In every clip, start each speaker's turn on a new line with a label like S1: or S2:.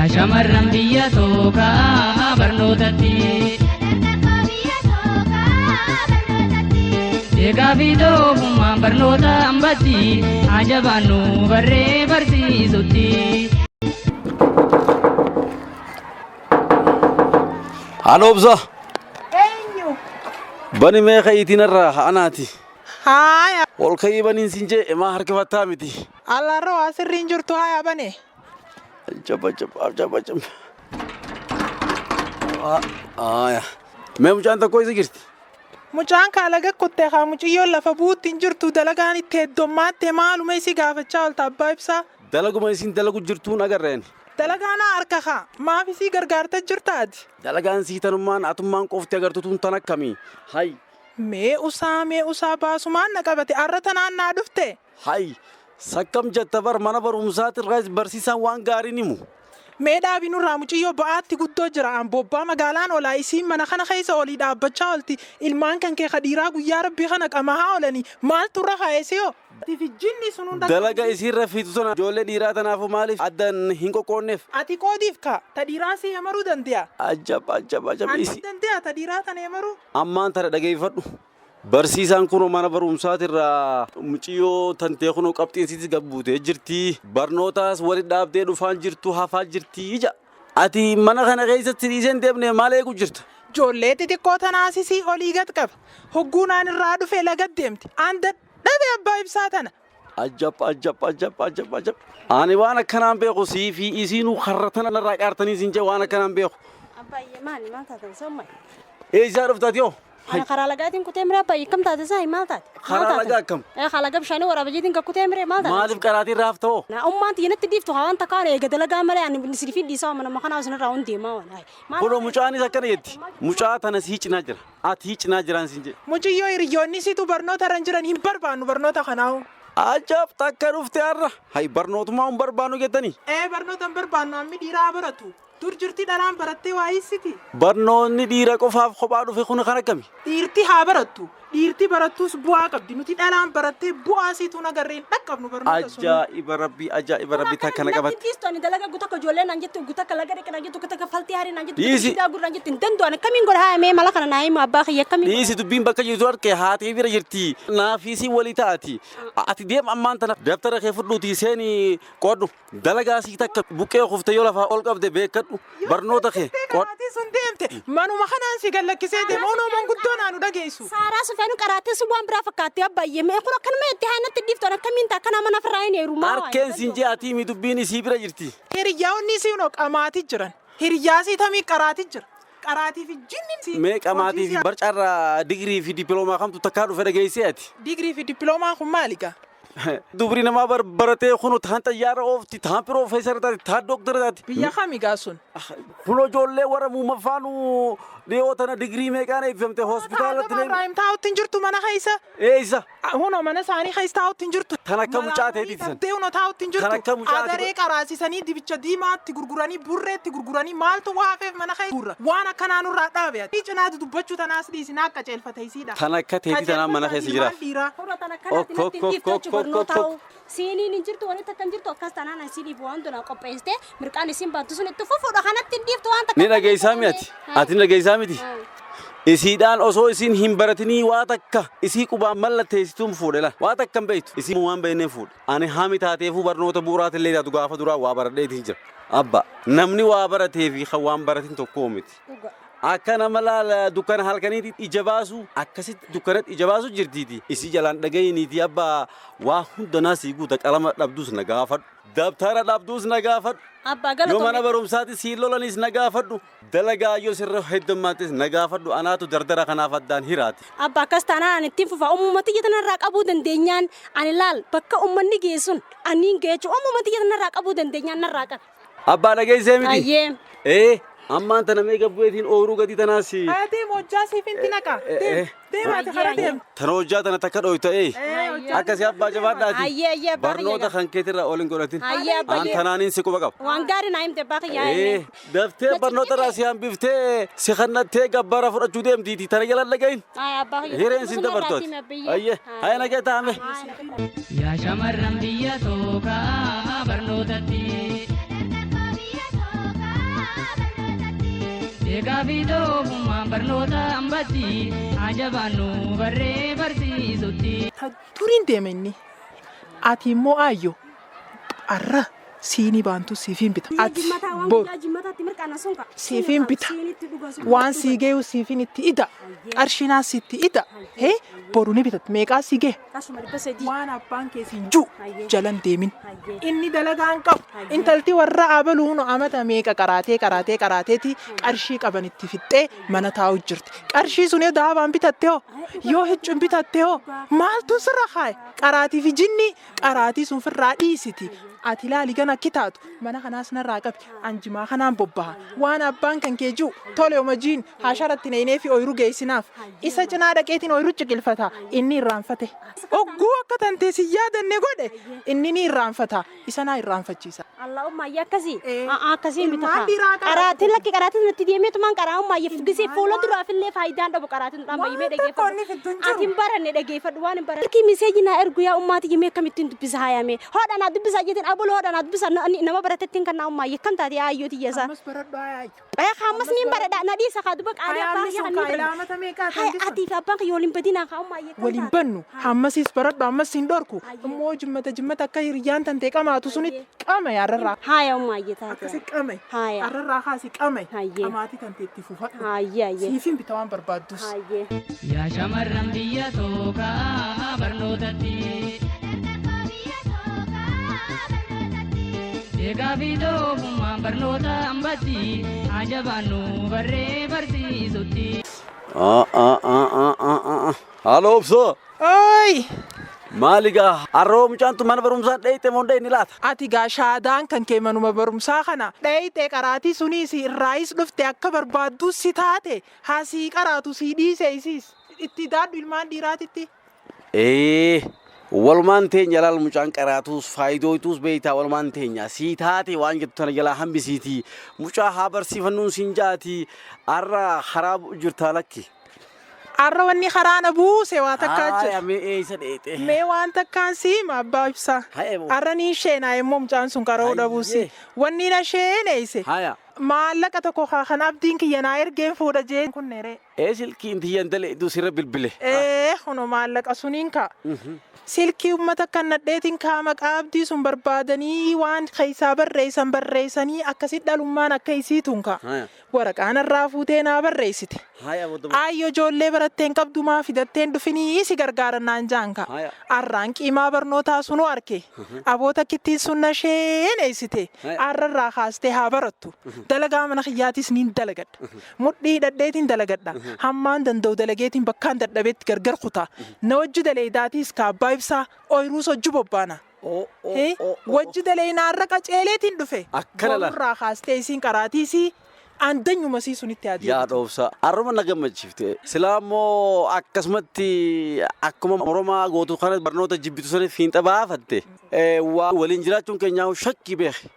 S1: يا شمرن بيا توكا برنوتتي Ega video kuma barnota ambati ajabanu barre barsi sutti
S2: Halo bza
S3: Enyu.
S2: bani me khaytina raha anati
S3: Haya.
S2: wal khayibanin sinje ma harka fatamiti
S3: Alla ro asirrin jirtu haya bane.
S2: jaba aya me mujanta koy zigirti
S3: Mucaan kaalaga kutte haa muciyyoon lafa buuttiin jirtu dalagaan itti heddommaatti maaluma isi gaafachaa oolta abbaa ibsaa.
S2: dalaguma isin dalagu jirtuun agarreen
S3: Dalagaan harka haa maaf isii gargaarta jirtaati.
S2: dalagaan siitanummaan atummaan qofti agartutuun tan akkamii hay
S3: Mee usaa baasumaan na qabate arra tanaan naa dhufte.
S2: hay sakkam jetta bar mana barumsaatirraa barsiisaan waan gaarii himu
S3: Mee dhaabinu irraa muciyyoo ba'aatti guddoo jira aan bobbaa magaalaan olaa isiin mana kana keessa olii dhaabbachaa oolti ilmaan kan kee kadhiiraa guyyaa rabbii kana qamahaa oolanii maaltu irra haayesiyoo. Tifijjinni sun hunda.
S2: dalaga isiirra fiitu sana ijoollee dhiiraa tanaafu maaliif addan hin qoqqoonneef
S3: Ati qoodiif kaa ta dhiiraa si hemaruu dande'a.
S2: ajab
S3: Ati dande'a ta dhiiraa tana hemaruu.
S2: ammaan tana dhageeffadhu barsiisaan kun mana barumsaatirraa muciyyoo tantee kunoo qabxiinsiis gabbuutee jirti barnootaas walitti dhaabdee dhufaan jirtu hafaa jirti ija ati mana kana keessatti dhiiseen deemne maal eegu jirta
S3: Ijoollee xixiqqoo tanaasisii olii gad qaba. Hogguunaan irraa dhufee lagat deemti. Aan dadhabe abbaa ibsaa tana.
S2: ajab ani waan akkanaan beeku sii fi isiinuu har'a tana narraa qaartanii siin jee waan akkanaan beeku
S4: Abbaayye maali maal taatan soomay?
S2: eeysaa dhuftaati yoo
S4: Ana karaa lagaatiin kutee miree abbaayye kam taate sa'i maal taate?
S2: karaa lagaa akkam
S4: Karaa laga bishaanii waraabajiitiin kan kutee miree maal taate?
S2: maaliif qaraatiin raafta'oo
S4: Na ummaan tiyanatti diiftu hawaan takkaan eega dalagaa malee ani sirfii dhiisaa mana makanaa isinirraa hundi deemaa waan.
S2: kunoo mucaanis akkana jetti mucaa tana sii cinaa jira ati cinaa jiraan siin jee
S3: Muciyyoo hiriyoonni situ barnoota irra jiran hin barbaannu barnoota kanaahu.
S2: ajab takka dhufte har'a hay barnootumaa hin barbaannu jettanii
S3: Barnoota hin barbaannu ammi dhiiraa baratu. Dur jirti dhalaan barattee waa hiissiti.
S2: barnoonni dhiira qofaaf kophaa dhufe kun kan akkami
S3: Dhiirti haa barattu. Dhiirti barattus bu'aa qabdi. Nuti dhalaan barattee bu'aa siituu nagarree hin dhaqqabnu barnoota sun.
S2: ajaa'iba rabbii takkana qabatte
S4: Tiistu ani dalagaa guutakka ijoollee naan jettu guutakka laga dhiqaa naan jettu guutakka faltii haarii naan jettu
S2: Dhiisi.
S4: guutakka gurraa jettu hin danda'an akkamiin godha haa mee mala kana naa himu abbaa kiyya akkamiin.
S2: dhiisi dubbiin bakka jirtu harkee haatee bira jirti naafiisii walii taati ati deem ammaan tana daftara kee fudhuutii seeni qoodhu dalagaa sii takka buqqee kufte yoo lafaa ol qabde beekadhu barnoota kee qoodhu
S3: Qaraatii sun deemte. Manuma kanaan si gallakkisee deema. Onoomoon guddoo naanu dhageessu.
S4: Saaraa sufeenu qaraattee sun waan biraa fakkaattee abbaayye mee kun akkanuma itti haanatti dhiiftoon akkamiin ta'a akkana mana firraa hin heerumaa.
S2: harkeen siin jee ati mi dubbiin isii bira jirti
S3: Hiriyyaa'onni si unoo qamaati jiran. Hiriyyaa si tamii qaraati jira. Qaraatii fi jinni si.
S2: mee qamaatii fi barcaarraa digirii fi dippiloomaa kamtu takkaa dhufe dhageessee ati
S3: Digirii fi dippiloomaan kun maali gaa?
S2: dubri namaa baratee kunu taan xayyaara oofti taan piroofeesara taati taan dooktara taati
S3: Biyya kami gaa sun?
S2: kunoo ijoollee warra muumaffaanu dhiyoo tana digirii meeqaan eebbifamte hospitaalatti
S3: Ibrahim taa'utti hin jirtu mana keessa.
S2: eeysa
S3: Hunoo mana isaanii keessa taa'utti hin jirtu.
S2: Kan akka mucaa ta'eeti san.
S3: Tattee hunoo taa'utti hin jirtu.
S2: Kan akka mucaa ta'e-
S3: Adaree qaraasisanii dibicha diimaatti gurguranii burreetti gurguranii maaltu waafeef mana keessa gurra. Waan akkanaa nurraa dhaabe. Cinaatu dubbachuu tanaas dhiisin akka ceelfate isiidha.
S2: Kan akka teetii tanaan mana keessa jira.
S4: Suuraa tana kanatti natti hin dhiiftochi barnoota ta'u. Siiniin hin jirtu walitti akka hin jirtu akkas tanaan asiidhiif waan tuna qopheessite mirqaan isiin baattu sun itti fufuudha kanatti hin dhiiftu waan takka.
S2: Ni dhageessaa miti ati ni dhageessaa miti isiidhaan osoo isin hin baratinii waa takka isii qubaan mallatteessituun fuudhe la waa takka hin beektu isiin waan beekneen fuudhe ani haami taateefuu barnoota bu'uuraatillee taatu gaafa duraa waa baradheetiin jira abba namni waa baratee fi kan waan baratin tokkoo miti akka nama laala dukkana halkaniiti ija baasu akkasitti dukkanatti ija baasu jirtiiti isii jalaan dhagayiniiti abba waa hundanaa sii guuta qalama dhabduus na gaafadhu dabtara dhabduus na gaafadhu
S4: Abbaa
S2: yoo mana
S4: galatoomee.
S2: barumsaatti siin lolanis na gaafadhu dalagaa yoo sirra heddummaattis na gaafadhu anaatu dardara kanaaf addaan hiraati
S4: Abbaa akkas taanaan ani ittiin fufa uumamatti tanarraa qabuu dandeenyaan ani laal bakka uummanni geessun aniin geechuu uumamatti tanarraa qabuu dandeenyaan narraa qabe.
S2: abbaa dhageessee miti
S4: Ayyee.
S2: ammaan tana mee gabbuetiin ooyiruu gadi tanaas
S3: Haatee mojjaa siif hin tinaqa. Deemaati kara deemu.
S2: tana hojjaa tana takka dhooyta akkasii abbaa jabaadhaati
S4: Ayyee abbaa
S2: barnoota kan keetirraa ol hin godhatin
S4: Ayyee abbaa
S2: aan tanaaniin si quba qaba
S4: waan gaarii naa himte abbaa kiyyaa.
S2: daftee barnoota irraa si hambiftee si kannattee gabbara fudhachuu deemtiiti tana jala dhagayin
S4: Abbaa kiyyaa.
S2: hireen sin dabartooti ayyee haya nagee taa'ame
S1: yaa shamarran biyya tookaa barnootatti Beekaa fi doofummaan barnoota hambatti ajabaannu barree barsiisutti.
S3: Turiin deeme inni. Ati immoo aayyo. Arra siinii baantu siifin bita. Ati bor siifin bita. Waan sii geeyu siifin itti ida. Qarshinaa sitti ida. Hee boru ni bitat meeqaa sii gee. Waan abbaan keessiin juu jalan deemin. Inni dalagaan qabu. Intalti warra abaluun amata meeqa qaraateeti qarshii qaban itti fixxee mana taa'u jirti. Qarshii sun daabaan bitatte hoo yoo hiccuun bitatte hoo maaltu sirra kaaye qaraatii fi jinni qaraatii sun firraa dhiisiti. Ati ilaali gana kitaatu mana kanaas narraa qabi anjimaa kanaan bobbaha waan abbaan kan kee jiru tole homajiin haasharatti neenee fi ooyiruu geessinaaf isa cinaa dhaqeetiin ooyiruu ciqilfata inni irraanfate ogguu akka tantee si yaadanne godhe inni ni irraanfata isa naa irraanfachiisa.
S4: Allahumma akkasii akkasii bitafa qaraatiin lakki qaraatiin natti deemeetumaan qaraa'ummaa gisee fuula duraafillee faayidaan dhabu qaraatiin dhaan bayyimee dhageeffadhu ati hin baranne dhageeffadhu waan hin baranne. Harki miseejinaa ergu yaa ummaati yimee akkamittiin dubbisa haayame hoodhanaa dubbisaa jeetiin abuloo hoodhanaa dubbisa nama baratettiin kan naa ummaa yakkan taate aayyooti yeesa.
S3: Ammas baradhu aayyo.
S4: Ammas niin baradha nadii isa kaa duba qaalee abbaa kee kan niin ati fi abbaan kee waliin badinaa kaa ummaa yakkan taate.
S3: Waliin bannu hammasiis baradhu ammas hin dhorku immoo jimmata akka hiriyyaan tantee qamaatu sunitti qama yaararraa.
S4: Haaya ummaa taate.
S3: Akkasi qame.
S4: Haaya.
S3: Arrarraa kaasi qame. Qamaatii tantee itti fufadhu.
S4: Haaya.
S3: Siifin bita waan barbaaddus.
S4: Haaya.
S1: Yaa shamarran biyya tookaa barnootatti. Beekaa fi doofummaan barnoota hambatti ajabaannu barree barsiisutti.
S2: Halloo obsoo.
S3: Ooyi.
S2: Maaligaa harroo mucaantu mana barumsaa dheeyite mondee ni laata.
S3: Ati gaa shaadaan kan kee manuma barumsaa kana dheeyite qaraatii suniis irraayis dhufte akka barbaaddus si taate haasii qaraatu si dhiise isiis itti daaddu ilmaan dhiiraatitti.
S2: Walumaan teenya laal mucaan qaraatus faayidootuus beeytaa walumaan teenya sii taate waan jettu tana jalaa hambisiiti mucaa haa barsiifannuun siin jaati arra haraa jirtaa lakki.
S3: Arra wanni karaana buuse waa takkaa jira.
S2: Mee eessa dheete?
S3: Mee waan takkaan siima abbaa ibsaa. Arra ni isheenaa immoo mucaan sun qara'uu dhabuusi. Wanni na sheeneeyse. Maallaqa tokko kan abdiin kiyyanaa ergeen fuudha jeen kunneere.
S2: Silkiin tiyyan daleeduu sirra bilbile.
S3: Kuno maallaqa suniin kaa. Silkii ummata kan nadheetiin kaa maqaa abdii sun barbaadanii waan keessaa barreessanii akkasitti dhalummaan akka isiituun kaa. Waraqaan irraa fuutee naa barreessite. Aayyo ijoollee baratteen qabdumaa fidatteen dhufinii si gargaarannaan jaanka. Arraan qiimaa barnootaa sunuu arke. Aboota kittiin sun na sheeneessite. Arrarraa kaastee haa barattu. Dalagaa mana kiyyaatis niin dalagadha. Mudhii dhadheetiin dalagadha. Hammaan danda'u dalageetiin bakkaan dadhabeetti gargar kutaa. Na wajji daleedaatis kaabbaa ibsaa ooyiruus hojii bobbaana. Wajji daleinaarra qaceeleetiin dhufe. Boorraa kaastee isiin qaraatiisii. Andanyuma sunitti adii.
S2: Yaa dhoofsa arruma na gammachiifte silaa immoo akkasumatti akkuma Oromaa gootu kana barnoota jibbitu sana fiinxa baafatte waliin jiraachuun keenyaa shakkii beeke.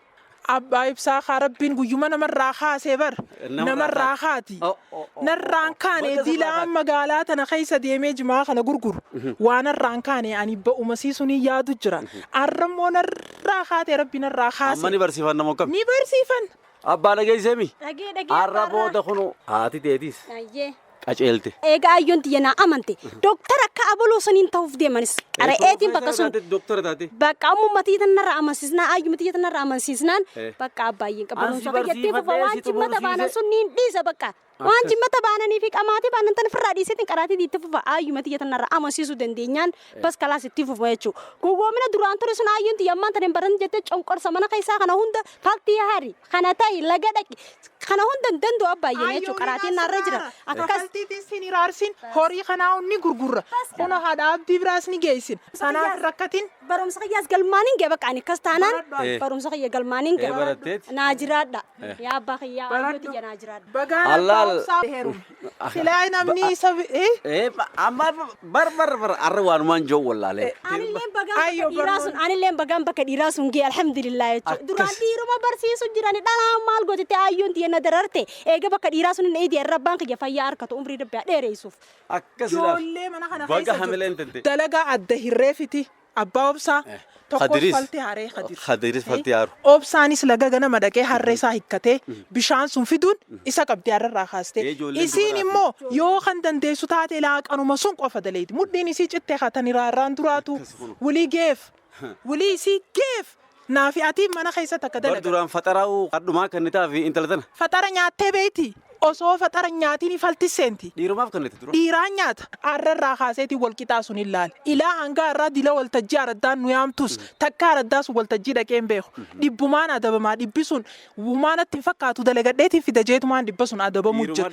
S3: Abbaa ibsaa kaa rabbiin guyyuma namarraa kaasee bar namarraa kaati. Narraan kaane dilaan magaalaa tana keessa deemee jimaa kana gurguru. Waan narraan kaane ani ba'uma sunii yaadu jira. Arrammoo narraa kaate rabbi narraa kaase.
S2: Amma ni barsiifan namoo kam?
S3: Ni barsiifan.
S2: Abbaa dhageessemi.
S4: Dhagee.
S2: Har'a booda kunu haati teetis. Qaceelte.
S4: Egaa ayyoon tiyyanaa amante. Doktara akka abaluu saniin ta'uuf deemanis. Qara'eetiin bakka sun.
S2: Doktara taate.
S4: Bakka uummatii tanarra amansiisnaan ayyuma tiyya tanarra amansiisnaan bakka abbaayyiin qabanuun sofa jettee fufa waan jimmata baanan sun niin dhiisa bakka. Waan jimmata baananii fi qamaatii baanan tan firraa dhiiseetiin qaraatii itti fufa ayyuma tiyya tanarra amansiisuu dandeenyaan bas kalaas itti fufa jechuudha. Gogoomina duraan ture sun ayyoon tiyya ammaan tan baran jettee conqorsa mana keessaa kana hunda faktii hari kana ta'i laga dhaqi kana hunda danda'u abbaayyiin jechuudha qaraatiin naarra jira. Akkas
S3: Sin iraarsin horii kanaa inni gurgurra. Kuna haadha abdii biraas ni geessin. Sanaaf rakkatiin.
S4: Barumsa kiyyaas galmaaniin gee bakka ani akkas taanaan barumsa kiyya galmaaniin gee. Naa jiraadha. Yaa abbaa kiyyaa ayyootti jee naa jiraadha.
S3: Bagaan heerum. Silaa namni isa.
S2: Amma bar arra waanumaan joo wallaalee.
S4: Anilleen bagaan bakka dhiiraa sun gee alhamdulillah jechuudha. Duraan dhiiruma barsiisu jirani dhalaa maal gootitte ayyoon tiyya na dararte. Eega bakka dhiiraa sun hin eedii rabbaan kiyya fayyaa harkatu umrii dabbe dheereessuuf.
S3: Ijoollee mana kana keessa dalagaa adda hirreefiti. Abbaa obsaa tokkos falti haree Khadir.
S2: Khadiris falti haaru.
S3: Obsaanis laga ganama dhaqee harree isaa hikkatee bishaan sun fiduun isa qabdee hararraa kaastee. Isiin immoo yoo kan dandeessu taate laaqanuma sun qofa daleeti. Mudhiin isii cittee katani raarraan duraatu wulii geef. Wulii isii geef. Naafi ati mana keessa takka dalaga.
S2: Duraan faxaraa'u qadhumaa kannitaa fi intala tana.
S3: Faxara nyaattee beeyti. Osoo faxara nyaatiin falti seenti.
S2: Dhiirumaaf kannite dura.
S3: Dhiiraan nyaata. Arrarraa kaaseetii wal qixaa sun ilaali. Ilaa hanga arraa dila waltajjii araddaan nu yaamtus takka araddaas waltajjii dhaqee hin beeku. Dhibbumaan adabamaa dhibbi sun wumaanatti hin fakkaatu dalagadheetiin fida jeetumaan dhibba sun adabamuu jira.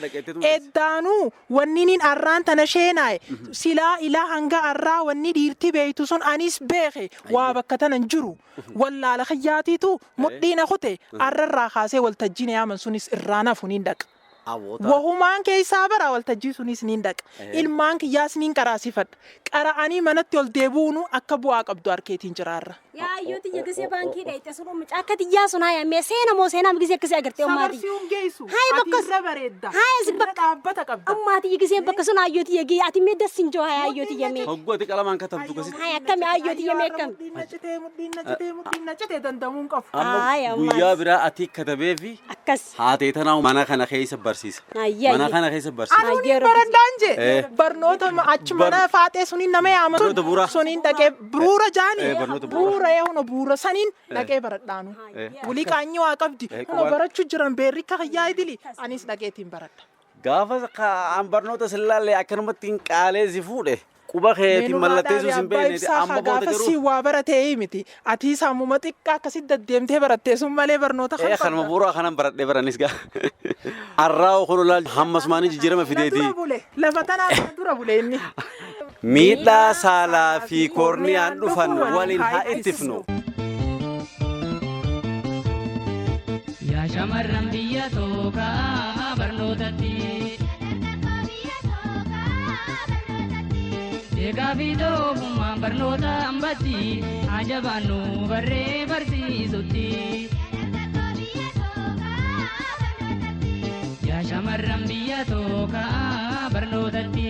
S3: Eddaanuu wanni niin arraan tana sheenaaye silaa ilaa hanga arraa wanni dhiirti beeytu sun anis beeke waa bakka tanan jiru. Wallaala khayyaatiitu mudhiina kute arrarraa kaasee waltajjiin yaaman sunis irraanaaf huniin dhaqa. Wahumaan keessaa bara waltajjii sunis niin dhaqa. Ilmaan kiyyaas niin qaraasifadha. Qara'anii manatti ol deebuunu akka bu'aa qabdu arkeetiin jiraarra.
S4: Yaa ayyootii gisee baankii dheeyte sun mucaa akka xiyyaa sun haa yaamee seena moo seenaa gisee akkasii agartee ummaatii.
S3: Sabarsiiwwan geessu.
S4: Haa bakka
S3: irra bareedda.
S4: haa si bakka
S3: dhaabbata qabda.
S4: ummaatii gisee bakka sun ayyootii yagii ati mee dassin joo haa ayyootii yamee.
S2: Hoggooti qalamaan katabdu kasi.
S4: Haa akkami ayyootii yamee akkami.
S3: Mudhiin nacitee dandamuun qabu.
S2: Guyyaa biraa ati katabee fi
S4: Akkas.
S2: haatee tanaa mana kana keessa barsiisa. Mana kana keessa barsiisa.
S3: Anuun baradhaan jee barnoota achi mana faaxee suniin nama yaamatu.
S2: Barnoota bu'uuraa.
S3: Suniin dhaqee bu'uura jaani.
S2: barnoota bu'uuraa.
S3: Bu'uura eehuno bu'uura saniin dhaqee baradhaanu. Wulii qaanyii waa qabdi. Kuno barachuu jiran beerri akka hayyaa idili. Anis dhaqeetiin baradha.
S2: Gaafa an barnoota sillaallee akkanumatti hin qaaleessi fuudhe. Quba keetiin mallatteessuu hin beekne amma booda
S3: gaafa
S2: garuu.
S3: si waa baratee miti. Ati sammuma xiqqaa akkasitti deddeemtee barattee sun malee barnoota kan
S2: Kanuma bu'uuraa kanan baradhee baranis gaa. Arraa kun olaal hammasmaanii jijjiirama fideeti.
S3: Lafa tanaa dura bule inni.
S2: Miidhaa saalaa fi koorniyaan dhufan waliin haa ittifnu.
S1: Yaa shamarran biyya tookaa barnootatti. Egaa fi doofummaan barnoota hambatti ajabaannu barree barsiisutti. Yaa shamarran biyya tookaa barnootatti.